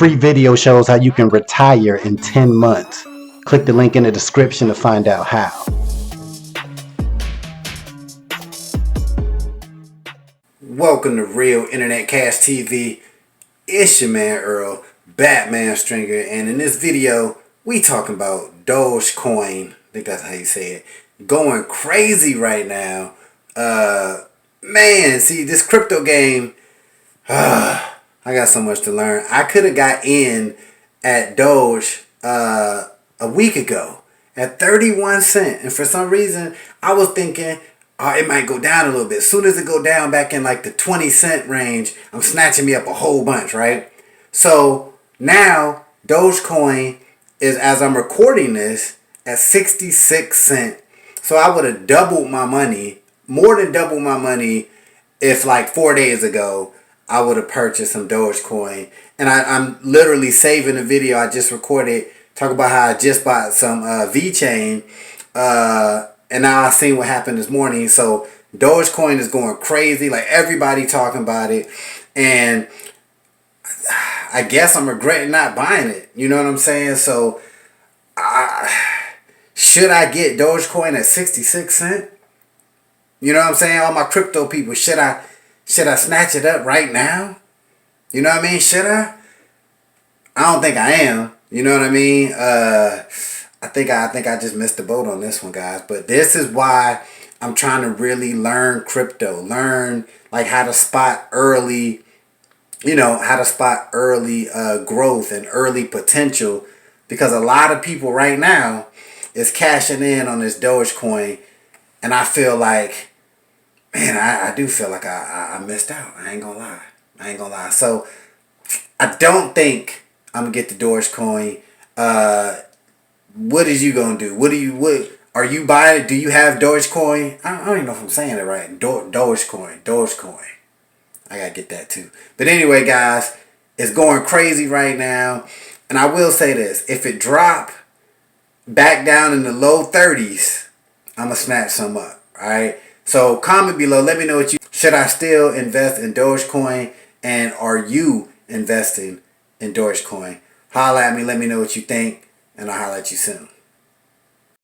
free video shows how you can retire in 10 months. Click the link in the description to find out how. Welcome to Real Internet Cash TV. It's your man Earl, Batman Stringer, and in this video, we talking about Dogecoin. I think that's how you say it. Going crazy right now. Man, see this crypto game. I got so much to learn. I could have got in at Doge a week ago at 31 cents, and for some reason I was thinking it might go down a little bit. As soon as it go down back in like the 20-cent range, I'm snatching me up a whole bunch, right? So now Dogecoin is, as I'm recording this, at 66 cents. So I would have doubled my money, more than doubled my money, if like 4 days ago I would have purchased some Dogecoin. And I'm literally saving the video I just recorded, talk about how I just bought some V-Chain, and now I've seen what happened this morning. So Dogecoin is going crazy, like everybody talking about it, and I guess I'm regretting not buying it. You know what I'm saying? So should I get Dogecoin at 66 cents? You know what I'm saying? All my crypto people, should I snatch it up right now? You know what I mean? Should I? I don't think I am. You know what I mean? I think I just missed the boat on this one, guys. But this is why I'm trying to really learn crypto. Learn like how to spot early, how to spot early growth and early potential. Because a lot of people right now is cashing in on this Dogecoin. And I feel like, man, I do feel like I missed out. I ain't gonna lie. So I don't think I'm gonna get the Dogecoin. What is you gonna do? What are you buying it? Do you have Dogecoin? I don't even know if I'm saying it right. Dogecoin. I gotta get that too. But anyway, guys, it's going crazy right now. And I will say this: if it drop back down in the low 30s, I'm gonna snatch some up. All right. So comment below. Let me know what you should. I still invest in Dogecoin, and are you investing in Dogecoin? Holla at me. Let me know what you think, and I'll holla at you soon.